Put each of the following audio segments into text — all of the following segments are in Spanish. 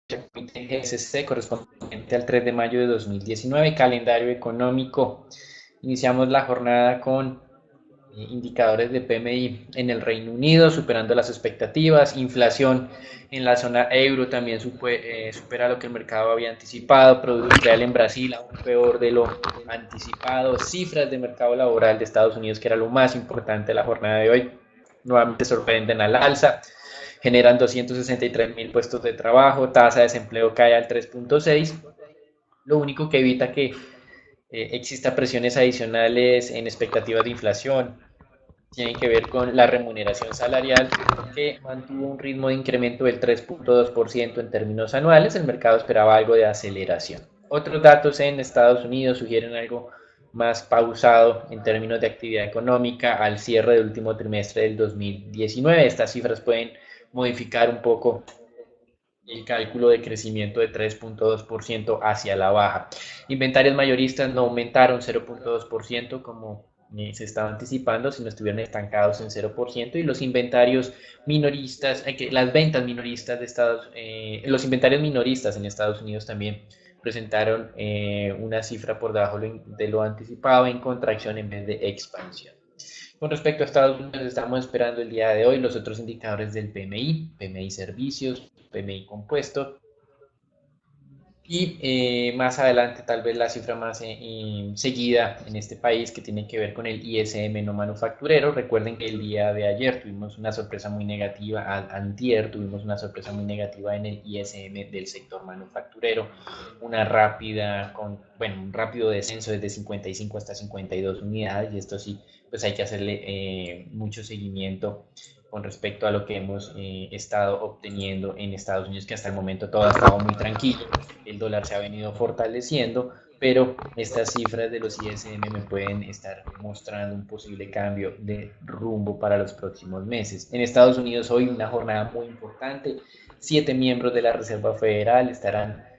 GSC correspondiente al 3 de mayo de 2019, calendario económico. Iniciamos la jornada con indicadores de PMI en el Reino Unido superando las expectativas, inflación en la zona euro también supera lo que el mercado había anticipado, Producto Industrial en Brasil aún peor de lo anticipado, cifras de mercado laboral de Estados Unidos, que era lo más importante de la jornada de hoy, nuevamente sorprenden al alza, generan 263.000 puestos de trabajo, tasa de desempleo cae al 3.6, lo único que evita que exista presiones adicionales en expectativas de inflación, tienen que ver con la remuneración salarial, que mantuvo un ritmo de incremento del 3.2% en términos anuales. El mercado esperaba algo de aceleración. Otros datos en Estados Unidos sugieren algo más pausado en términos de actividad económica al cierre del último trimestre del 2019. Estas cifras pueden modificar un poco el cálculo de crecimiento de 3.2% hacia la baja. Inventarios mayoristas no aumentaron 0.2% como se estaba anticipando, sino estuvieron estancados en 0%, y los inventarios minoristas, las ventas minoristas de los inventarios minoristas en Estados Unidos también presentaron una cifra por debajo de lo anticipado, en contracción en vez de expansión. Con respecto a Estados Unidos, estamos esperando el día de hoy los otros indicadores del PMI, PMI servicios, PMI compuesto, y más adelante tal vez la cifra más seguida en este país, que tiene que ver con el ISM no manufacturero. Recuerden que el día de ayer tuvimos una sorpresa muy negativa, antier tuvimos una sorpresa muy negativa en el ISM del sector manufacturero, un rápido descenso desde 55 hasta 52 unidades, y esto sí, pues hay que hacerle mucho seguimiento con respecto a lo que hemos estado obteniendo en Estados Unidos, que hasta el momento todo ha estado muy tranquilo, el dólar se ha venido fortaleciendo, pero estas cifras de los ISM me pueden estar mostrando un posible cambio de rumbo para los próximos meses. En Estados Unidos hoy una jornada muy importante, 7 miembros de la Reserva Federal estarán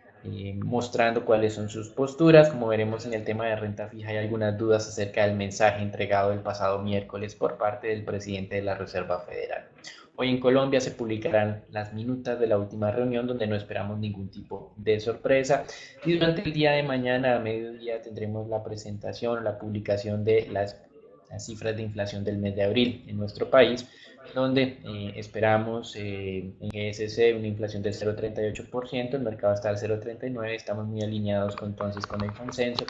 mostrando cuáles son sus posturas. Como veremos en el tema de renta fija, hay algunas dudas acerca del mensaje entregado el pasado miércoles por parte del presidente de la Reserva Federal. Hoy en Colombia se publicarán las minutas de la última reunión, donde no esperamos ningún tipo de sorpresa, y durante el día de mañana a mediodía tendremos la presentación, la publicación de las cifras de inflación del mes de abril en nuestro país, donde esperamos en GSC una inflación del 0.38%, el mercado está al 0.39%, estamos muy alineados entonces con el consenso.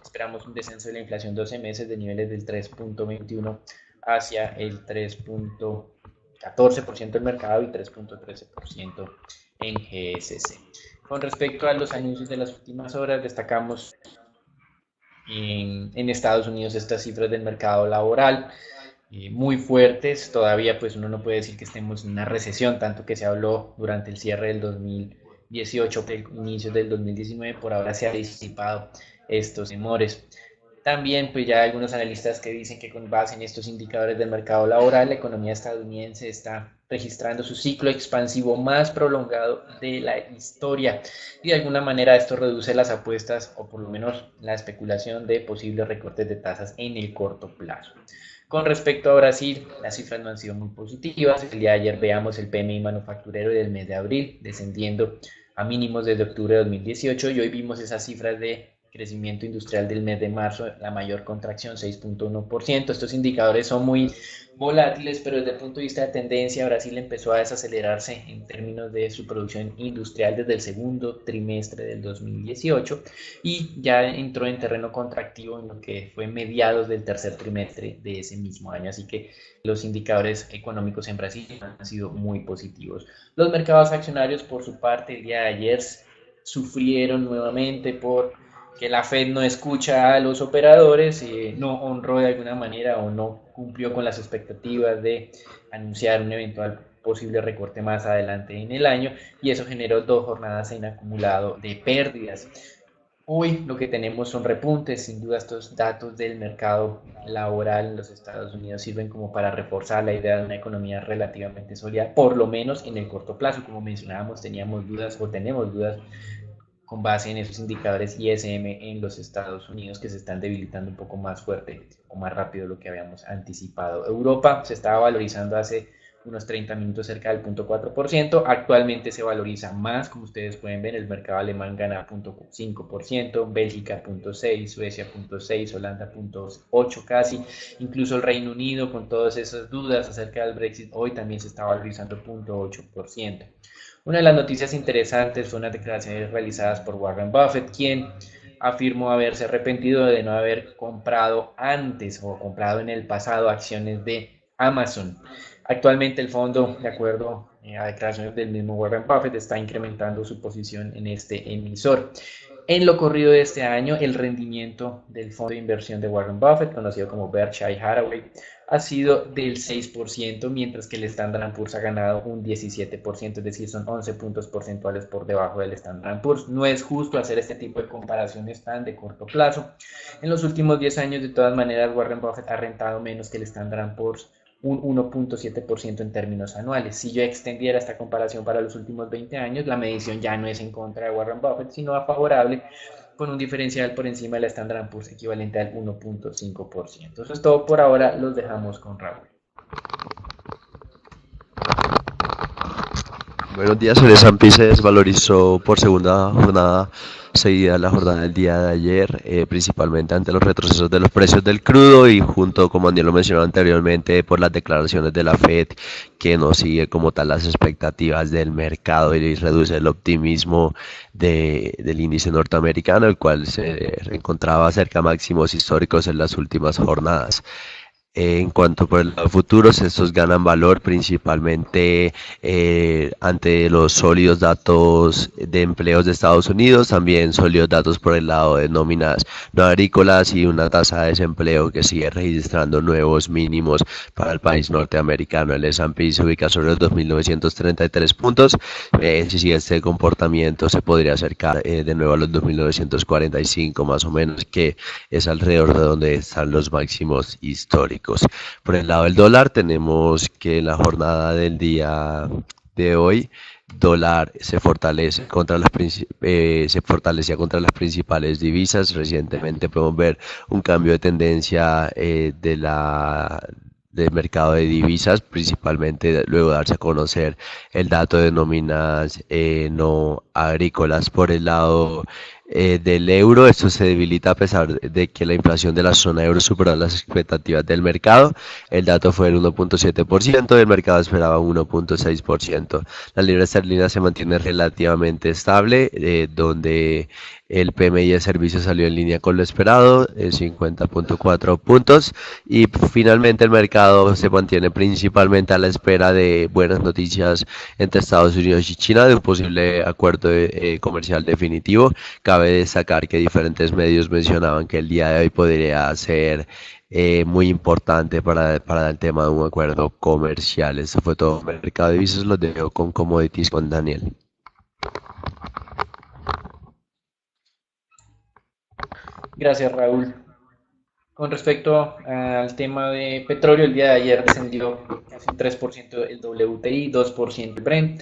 Esperamos un descenso de la inflación 12 meses de niveles del 3.21 hacia el 3.14% del mercado y 3.13% en GSC. Con respecto a los anuncios de las últimas horas, destacamos en Estados Unidos estas cifras del mercado laboral muy fuertes. Todavía pues uno no puede decir que estemos en una recesión, tanto que se habló durante el cierre del 2018, el inicio del 2019, por ahora se ha disipado estos temores. También pues ya hay algunos analistas que dicen que con base en estos indicadores del mercado laboral, la economía estadounidense está registrando su ciclo expansivo más prolongado de la historia, y de alguna manera esto reduce las apuestas, o por lo menos la especulación de posibles recortes de tasas en el corto plazo. Con respecto a Brasil, las cifras no han sido muy positivas. El día de ayer veamos el PMI manufacturero del mes de abril descendiendo a mínimos desde octubre de 2018, y hoy vimos esas cifras de crecimiento industrial del mes de marzo, la mayor contracción, 6.1%. Estos indicadores son muy volátiles, pero desde el punto de vista de tendencia, Brasil empezó a desacelerarse en términos de su producción industrial desde el segundo trimestre del 2018, y ya entró en terreno contractivo en lo que fue mediados del tercer trimestre de ese mismo año. Así que los indicadores económicos en Brasil han sido muy positivos. Los mercados accionarios, por su parte, el día de ayer sufrieron nuevamente por que la Fed no escucha a los operadores, no honró de alguna manera o no cumplió con las expectativas de anunciar un eventual posible recorte más adelante en el año, y eso generó 2 jornadas en acumulado de pérdidas. Hoy lo que tenemos son repuntes. Sin duda estos datos del mercado laboral en los Estados Unidos sirven como para reforzar la idea de una economía relativamente sólida, por lo menos en el corto plazo. Como mencionábamos, teníamos dudas o tenemos dudas con base en esos indicadores ISM en los Estados Unidos, que se están debilitando un poco más fuerte o más rápido de lo que habíamos anticipado. Europa se estaba valorizando hace unos 30 minutos cerca del 0.4%. Actualmente se valoriza más, como ustedes pueden ver, el mercado alemán gana 0.5%, Bélgica 0.6%, Suecia 0.6%, Holanda 0.8% casi, incluso el Reino Unido con todas esas dudas acerca del Brexit hoy también se está valorizando 0.8%. Una de las noticias interesantes fue unas declaraciones realizadas por Warren Buffett, quien afirmó haberse arrepentido de no haber comprado antes o comprado en el pasado acciones de Amazon. Actualmente el fondo, de acuerdo a declaraciones del mismo Warren Buffett, está incrementando su posición en este emisor. En lo corrido de este año, el rendimiento del fondo de inversión de Warren Buffett, conocido como Berkshire Hathaway, ha sido del 6%, mientras que el Standard & Poor's ha ganado un 17%, es decir, son 11 puntos porcentuales por debajo del Standard & Poor's. No es justo hacer este tipo de comparaciones tan de corto plazo. En los últimos 10 años, de todas maneras, Warren Buffett ha rentado menos que el Standard & Poor's, un 1.7% en términos anuales. Si yo extendiera esta comparación para los últimos 20 años, la medición ya no es en contra de Warren Buffett, sino a favorable, con un diferencial por encima de la Standard & Poor's equivalente al 1.5%. Eso es todo por ahora, los dejamos con Raúl. Buenos días, el S&P se desvalorizó por segunda jornada seguida la jornada del día de ayer, principalmente ante los retrocesos de los precios del crudo y junto, como Daniel lo mencionó anteriormente, por las declaraciones de la Fed que no sigue como tal las expectativas del mercado y reduce el optimismo del índice norteamericano, el cual se encontraba cerca de máximos históricos en las últimas jornadas. En cuanto por el lado de futuros, estos ganan valor principalmente ante los sólidos datos de empleos de Estados Unidos, también sólidos datos por el lado de nóminas no agrícolas y una tasa de desempleo que sigue registrando nuevos mínimos para el país norteamericano. El S&P se ubica sobre los 2.933 puntos. Si sigue este comportamiento se podría acercar de nuevo a los 2.945 más o menos, que es alrededor de donde están los máximos históricos. Por el lado del dólar tenemos que en la jornada del día de hoy dólar se fortalece contra se fortalecía contra las principales divisas. Recientemente podemos ver un cambio de tendencia del mercado de divisas, principalmente luego de darse a conocer el dato de nóminas no agrícolas. Por el lado del euro, esto se debilita a pesar de que la inflación de la zona euro superó las expectativas del mercado. El dato fue del 1.7% y el mercado esperaba un 1.6%. La libra esterlina se mantiene relativamente estable, donde el PMI de servicios salió en línea con lo esperado, 50.4 puntos, y finalmente el mercado se mantiene principalmente a la espera de buenas noticias entre Estados Unidos y China de un posible acuerdo comercial definitivo. Cabe destacar que diferentes medios mencionaban que el día de hoy podría ser muy importante para el tema de un acuerdo comercial. Esto fue todo. Mercado de divisas los dejo con commodities con Daniel. Gracias, Raúl. Con respecto al tema de petróleo, el día de ayer descendió casi un 3% el WTI, 2% el Brent.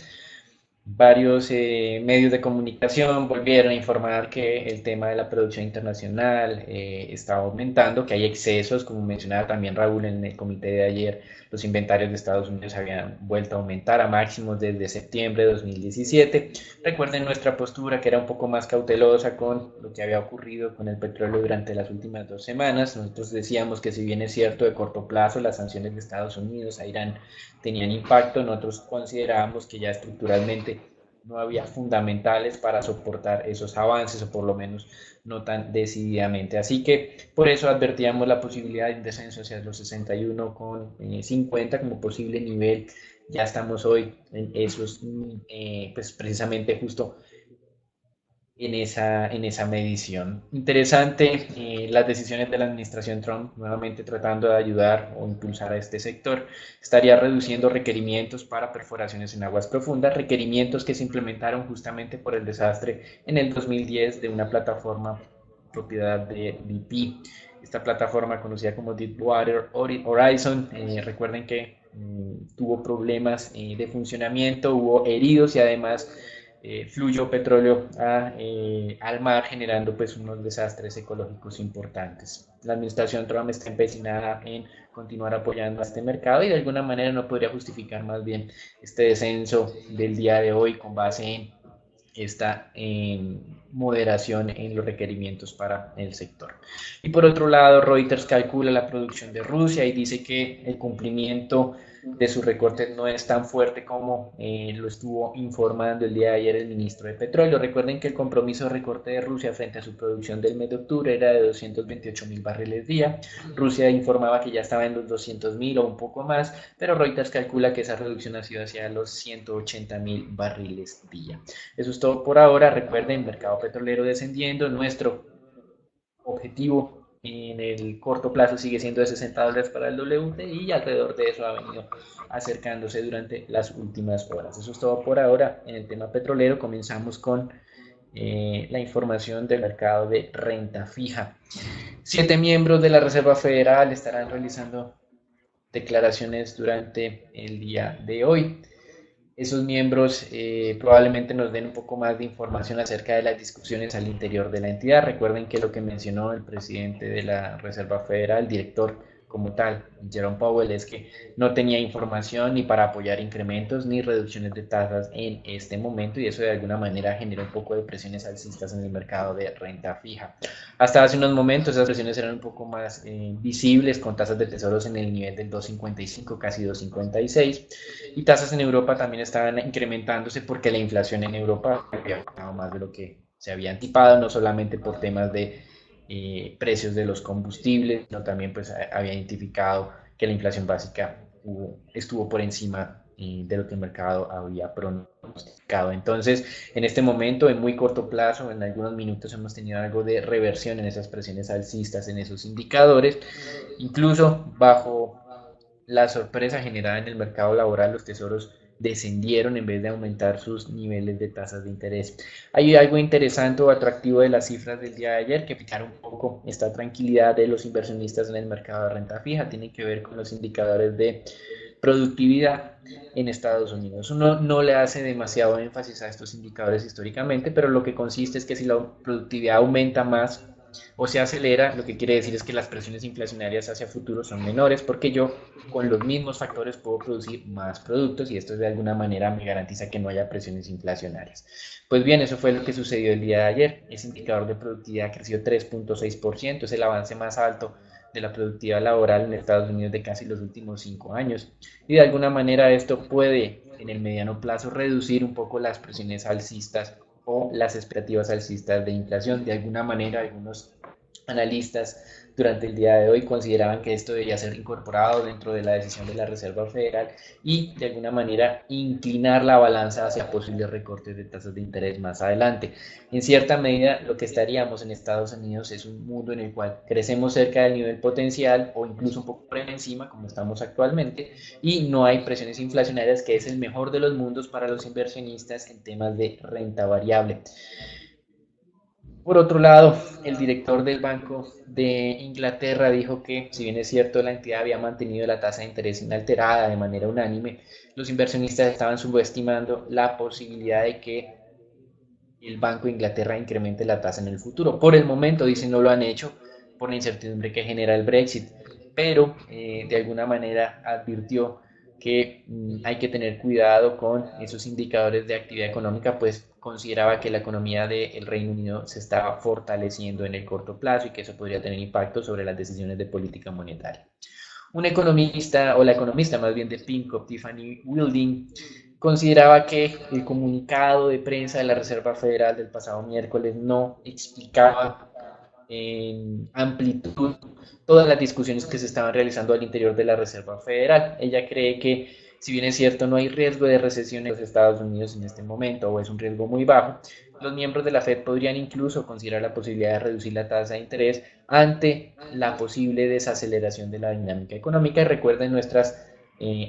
Varios medios de comunicación volvieron a informar que el tema de la producción internacional está aumentando, que hay excesos, como mencionaba también Raúl en el comité de ayer, los inventarios de Estados Unidos habían vuelto a aumentar a máximos desde septiembre de 2017. Recuerden nuestra postura, que era un poco más cautelosa con lo que había ocurrido con el petróleo durante las últimas 2 semanas. Nosotros decíamos que, si bien es cierto, de corto plazo las sanciones de Estados Unidos a Irán tenían impacto, nosotros considerábamos que ya estructuralmente no había fundamentales para soportar esos avances, o por lo menos no tan decididamente. Así que por eso advertíamos la posibilidad de un descenso hacia los 61,50 como posible nivel. Ya estamos hoy en esos, pues precisamente justo en esa medición. Interesante las decisiones de la administración Trump, nuevamente tratando de ayudar o impulsar a este sector. Estaría reduciendo requerimientos para perforaciones en aguas profundas, requerimientos que se implementaron justamente por el desastre en el 2010 de una plataforma propiedad de BP. Esta plataforma, conocida como Deepwater Horizon, recuerden que tuvo problemas de funcionamiento, hubo heridos y además fluyó petróleo al mar, generando pues unos desastres ecológicos importantes. La administración Trump está empecinada en continuar apoyando a este mercado y de alguna manera no podría justificar más bien este descenso del día de hoy con base en esta moderación en los requerimientos para el sector. Y por otro lado, Reuters calcula la producción de Rusia y dice que el cumplimiento de sus recortes no es tan fuerte como lo estuvo informando el día de ayer el ministro de Petróleo. Recuerden que el compromiso de recorte de Rusia frente a su producción del mes de octubre era de 228.000 barriles día. Rusia informaba que ya estaba en los 200.000 o un poco más, pero Reuters calcula que esa reducción ha sido hacia los 180.000 barriles día. Eso es todo por ahora. Recuerden, mercado petrolero descendiendo. Nuestro objetivo en el corto plazo sigue siendo de $60 para el WTI y alrededor de eso ha venido acercándose durante las últimas horas. Eso es todo por ahora en el tema petrolero. Comenzamos con la información del mercado de renta fija. 7 miembros de la Reserva Federal estarán realizando declaraciones durante el día de hoy. Esos miembros probablemente nos den un poco más de información acerca de las discusiones al interior de la entidad. Recuerden que lo que mencionó el presidente de la Reserva Federal, el director como tal, Jerome Powell, es que no tenía información ni para apoyar incrementos ni reducciones de tasas en este momento y eso de alguna manera genera un poco de presiones alcistas en el mercado de renta fija. Hasta hace unos momentos esas presiones eran un poco más visibles con tasas de tesoros en el nivel del 2,55, casi 2,56 y tasas en Europa también estaban incrementándose porque la inflación en Europa había bajado más de lo que se había anticipado, no solamente por temas de precios de los combustibles, sino también pues había identificado que la inflación básica estuvo por encima de lo que el mercado había pronosticado. Entonces, en este momento, en muy corto plazo, en algunos minutos hemos tenido algo de reversión en esas presiones alcistas, en esos indicadores, incluso bajo la sorpresa generada en el mercado laboral, los tesoros descendieron en vez de aumentar sus niveles de tasas de interés. Hay algo interesante o atractivo de las cifras del día de ayer que picaron un poco esta tranquilidad de los inversionistas en el mercado de renta fija, tiene que ver con los indicadores de productividad en Estados Unidos. Uno no le hace demasiado énfasis a estos indicadores históricamente, pero lo que consiste es que si la productividad aumenta más o se acelera, lo que quiere decir es que las presiones inflacionarias hacia futuro son menores porque yo con los mismos factores puedo producir más productos y esto de alguna manera me garantiza que no haya presiones inflacionarias. Pues bien, eso fue lo que sucedió el día de ayer. Ese indicador de productividad creció 3,6%, es el avance más alto de la productividad laboral en Estados Unidos de casi los últimos 5 años. Y de alguna manera esto puede en el mediano plazo reducir un poco las presiones alcistas o las expectativas alcistas de inflación. De alguna manera, algunos analistas durante el día de hoy consideraban que esto debía ser incorporado dentro de la decisión de la Reserva Federal y de alguna manera inclinar la balanza hacia posibles recortes de tasas de interés más adelante. En cierta medida, lo que estaríamos en Estados Unidos es un mundo en el cual crecemos cerca del nivel potencial o incluso un poco por encima, como estamos actualmente, y no hay presiones inflacionarias, que es el mejor de los mundos para los inversionistas en temas de renta variable. Por otro lado, el director del Banco de Inglaterra dijo que, si bien es cierto, la entidad había mantenido la tasa de interés inalterada de manera unánime, los inversionistas estaban subestimando la posibilidad de que el Banco de Inglaterra incremente la tasa en el futuro. Por el momento, dicen, no lo han hecho por la incertidumbre que genera el Brexit, pero de alguna manera advirtió que hay que tener cuidado con esos indicadores de actividad económica, pues consideraba que la economía del Reino Unido se estaba fortaleciendo en el corto plazo y que eso podría tener impacto sobre las decisiones de política monetaria. Un economista, o la economista más bien de PIMCO, Tiffany Wilding, consideraba que el comunicado de prensa de la Reserva Federal del pasado miércoles no explicaba en amplitud todas las discusiones que se estaban realizando al interior de la Reserva Federal. Ella cree que, si bien es cierto, no hay riesgo de recesión en los Estados Unidos en este momento, o es un riesgo muy bajo, los miembros de la Fed podrían incluso considerar la posibilidad de reducir la tasa de interés ante la posible desaceleración de la dinámica económica. Y recuerden nuestras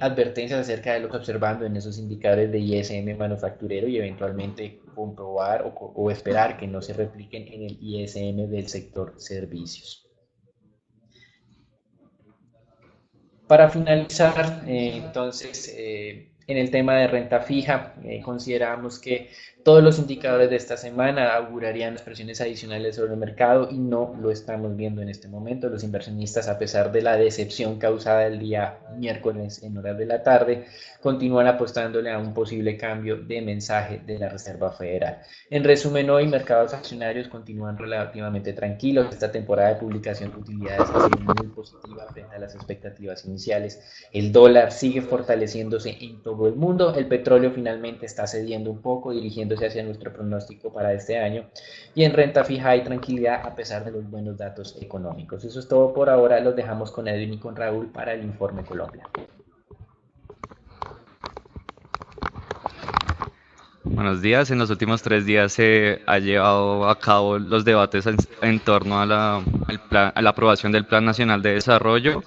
advertencias acerca de lo que observando en esos indicadores de ISM manufacturero y eventualmente comprobar o esperar que no se repliquen en el ISM del sector servicios. Para finalizar, entonces, en el tema de renta fija, consideramos que Todos los indicadores de esta semana augurarían las presiones adicionales sobre el mercado y no lo estamos viendo en este momento. Los inversionistas, a pesar de la decepción causada el día miércoles en horas de la tarde, continúan apostándole a un posible cambio de mensaje de la Reserva Federal. En resumen, hoy mercados accionarios continúan relativamente tranquilos. Esta temporada de publicación de utilidades ha sido muy positiva frente a las expectativas iniciales. El dólar sigue fortaleciéndose en todo el mundo. El petróleo finalmente está cediendo un poco, dirigiéndose hacia nuestro pronóstico para este año. Y en renta fija hay tranquilidad a pesar de los buenos datos económicos. Eso es todo por ahora. Los dejamos con Edwin y con Raúl para el Informe Colombia. Buenos días. En los últimos 3 días se ha llevado a cabo los debates en torno a a la aprobación del Plan Nacional de Desarrollo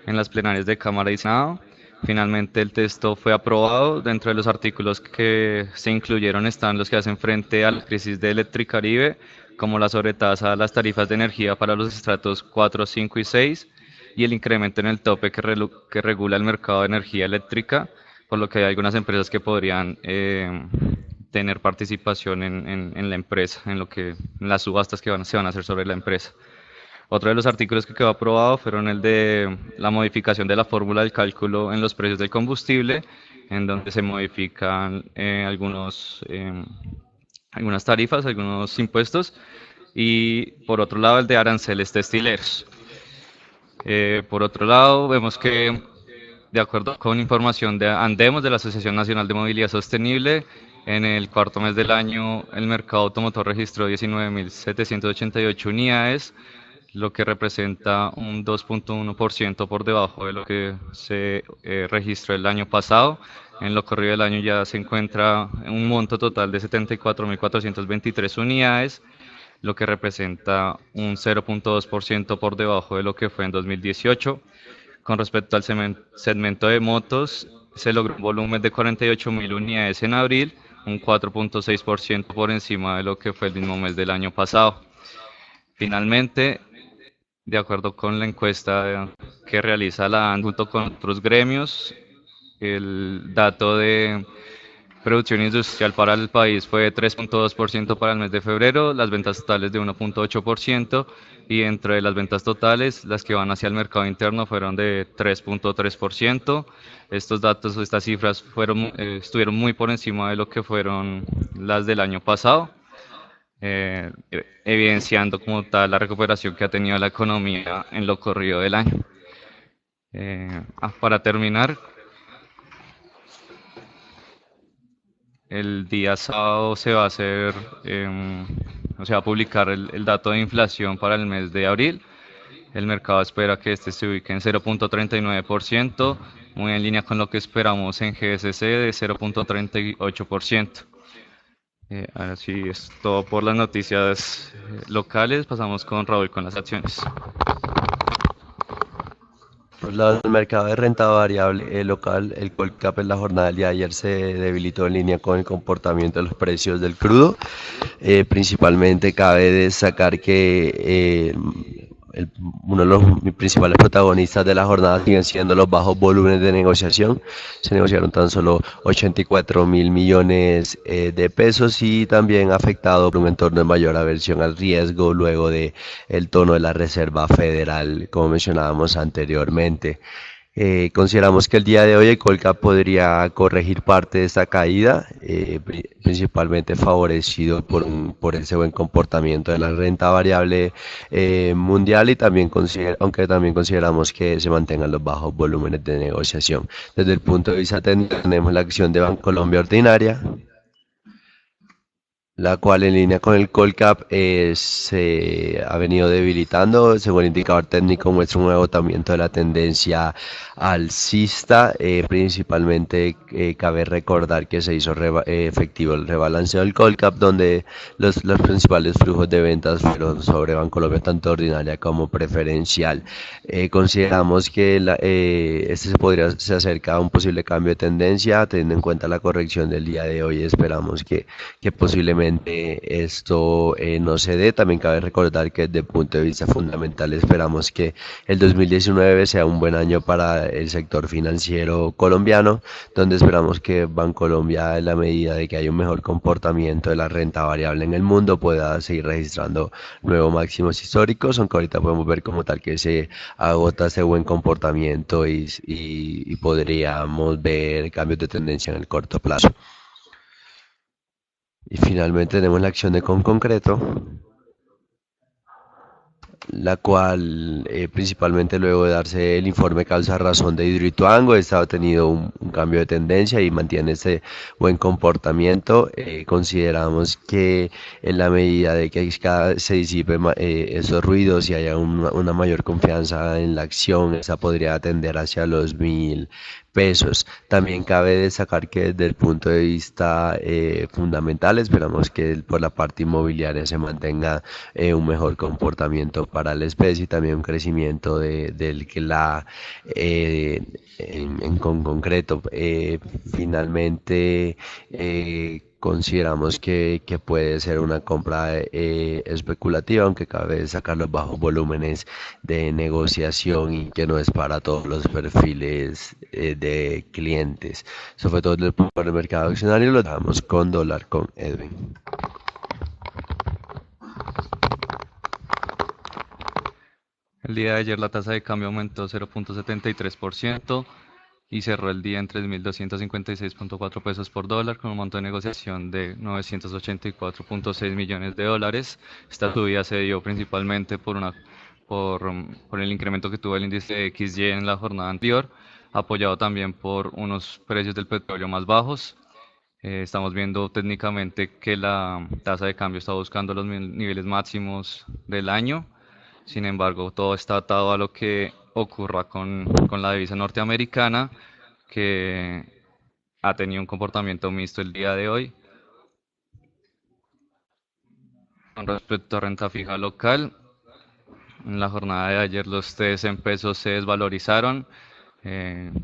en las plenarias de Cámara y Senado. Finalmente el texto fue aprobado. Dentro de los artículos que se incluyeron están los que hacen frente a la crisis de Electricaribe, como la sobretasa a las tarifas de energía para los estratos 4, 5 y 6, y el incremento en el tope que regula el mercado de energía eléctrica, por lo que hay algunas empresas que podrían tener participación en la empresa, en las subastas que se van a hacer sobre la empresa. Otro de los artículos que quedó aprobado fueron el de la modificación de la fórmula del cálculo en los precios del combustible, en donde se modifican algunas tarifas, algunos impuestos, y por otro lado el de aranceles textileros. Por otro lado, vemos que, de acuerdo con información de Andemos, de la Asociación Nacional de Movilidad Sostenible, en el cuarto mes del año el mercado automotor registró 19.788 unidades, lo que representa un 2.1% por debajo de lo que se registró el año pasado. En lo corrido del año ya se encuentra un monto total de 74.423 unidades, lo que representa un 0.2% por debajo de lo que fue en 2018. Con respecto al segmento de motos, se logró un volumen de 48.000 unidades en abril, un 4.6% por encima de lo que fue el mismo mes del año pasado. Finalmente, de acuerdo con la encuesta que realiza la ANDE junto con otros gremios, el dato de producción industrial para el país fue de 3.2% para el mes de febrero, las ventas totales de 1.8%, y entre las ventas totales, las que van hacia el mercado interno fueron de 3.3%. Estas cifras estuvieron muy por encima de lo que fueron las del año pasado, evidenciando como tal la recuperación que ha tenido la economía en lo corrido del año. Para terminar, el día sábado se va a publicar el dato de inflación para el mes de abril. El mercado espera que este se ubique en 0.39%, muy en línea con lo que esperamos en GSC de 0.38%. Ahora sí es todo por las noticias locales. Pasamos con Raúl con las acciones. Por el lado del mercado de renta variable local, el Colcap en la jornada del día de ayer se debilitó en línea con el comportamiento de los precios del crudo. Principalmente cabe destacar que uno de los principales protagonistas de la jornada siguen siendo los bajos volúmenes de negociación. Se negociaron tan solo 84.000 millones de pesos, y también afectado por un entorno de mayor aversión al riesgo luego de el tono de la Reserva Federal, como mencionábamos anteriormente. Consideramos que el día de hoy el Colcap podría corregir parte de esta caída, principalmente favorecido por ese buen comportamiento de la renta variable mundial, y también aunque también consideramos que se mantengan los bajos volúmenes de negociación. Desde el punto de vista técnico tenemos la acción de Bancolombia ordinaria, la cual en línea con el Colcap se ha venido debilitando. Según el indicador técnico, muestra un agotamiento de la tendencia alcista. Principalmente cabe recordar que se hizo efectivo el rebalanceo del Colcap, donde los principales flujos de ventas fueron sobre Bancolombia, tanto ordinaria como preferencial. Consideramos que se acerca a un posible cambio de tendencia, teniendo en cuenta la corrección del día de hoy. Esperamos que posiblemente probablemente esto no se dé. También cabe recordar que desde el punto de vista fundamental esperamos que el 2019 sea un buen año para el sector financiero colombiano, donde esperamos que Bancolombia, en la medida de que haya un mejor comportamiento de la renta variable en el mundo, pueda seguir registrando nuevos máximos históricos, aunque ahorita podemos ver como tal que se agota ese buen comportamiento y podríamos ver cambios de tendencia en el corto plazo. Y finalmente tenemos la acción de Concreto, la cual principalmente luego de darse el informe causa razón de Hidroituango, esta ha tenido un cambio de tendencia y mantiene ese buen comportamiento. Consideramos que en la medida de que cada se disipe esos ruidos y haya una mayor confianza en la acción, esa podría tender hacia los 1.000 pesos. También cabe destacar que desde el punto de vista fundamental esperamos que por la parte inmobiliaria se mantenga un mejor comportamiento para la especie y también un crecimiento del que la con concreto. Finalmente consideramos que puede ser una compra especulativa, aunque cabe sacar los bajos volúmenes de negociación y que no es para todos los perfiles de clientes. Eso fue todo por el mercado accionario. Lo dejamos con dólar con Edwin. El día de ayer la tasa de cambio aumentó 0.73% y cerró el día en 3.256.4 pesos por dólar con un monto de negociación de 984.6 millones de dólares. Esta subida se dio principalmente por el incremento que tuvo el índice XY en la jornada anterior, apoyado también por unos precios del petróleo más bajos. Estamos viendo técnicamente que la tasa de cambio está buscando los niveles máximos del año. Sin embargo, todo está atado a lo que ocurra con la divisa norteamericana, que ha tenido un comportamiento mixto el día de hoy. Con respecto a renta fija local, en la jornada de ayer los TES en pesos se desvalorizaron.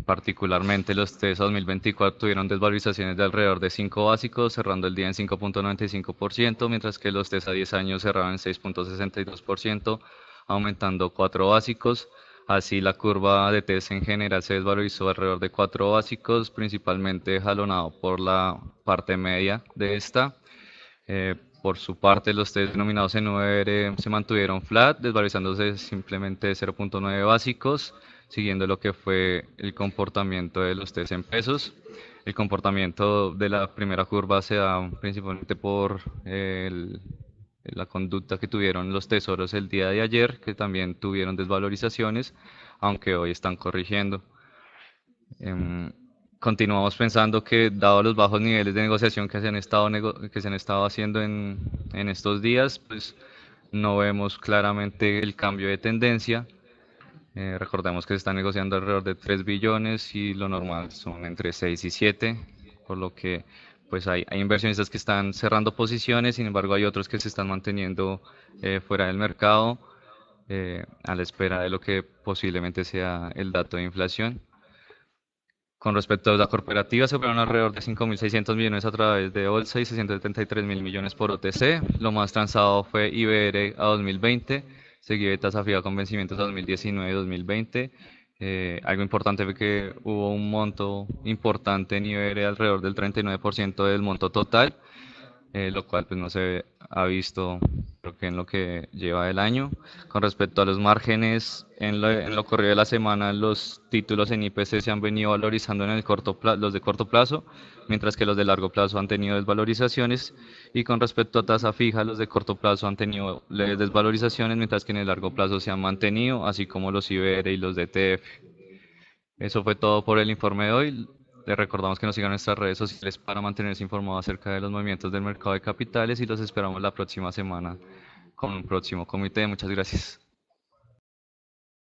Particularmente los TES 2024 tuvieron desvalorizaciones de alrededor de 5 básicos, cerrando el día en 5.95%, mientras que los TES a 10 años cerraron en 6.62%, aumentando 4 básicos. Así la curva de TES en general se desvalorizó alrededor de 4 básicos, principalmente jalonado por la parte media de esta. Por su parte, los test denominados en UR se mantuvieron flat, desvalorizándose simplemente 0.9 básicos, siguiendo lo que fue el comportamiento de los test en pesos. El comportamiento de la primera curva se da principalmente por la conducta que tuvieron los tesoros el día de ayer, que también tuvieron desvalorizaciones, aunque hoy están corrigiendo. Continuamos pensando que, dado los bajos niveles de negociación que se han estado haciendo en estos días, pues no vemos claramente el cambio de tendencia. Recordemos que se está negociando alrededor de 3 billones y lo normal son entre 6 y 7, por lo que pues hay inversionistas que están cerrando posiciones, sin embargo hay otros que se están manteniendo fuera del mercado a la espera de lo que posiblemente sea el dato de inflación. Con respecto a la corporativa, se operaron alrededor de 5.600 millones a través de bolsa y 673.000 millones por OTC. Lo más transado fue IBR a 2020, seguido de tasa fija con vencimientos a 2019 y 2020. Algo importante fue que hubo un monto importante en IBR alrededor del 39% del monto total, lo cual pues no se ha visto, creo que en lo que lleva el año. Con respecto a los márgenes, en lo corrido de la semana, los títulos en IPC se han venido valorizando en el los de corto plazo, mientras que los de largo plazo han tenido desvalorizaciones. Y con respecto a tasa fija, los de corto plazo han tenido leves desvalorizaciones, mientras que en el largo plazo se han mantenido, así como los IBR y los DTF. Eso fue todo por el informe de hoy. Les recordamos que nos sigan en nuestras redes sociales para mantenerse informados acerca de los movimientos del mercado de capitales y los esperamos la próxima semana con un próximo comité. Muchas gracias.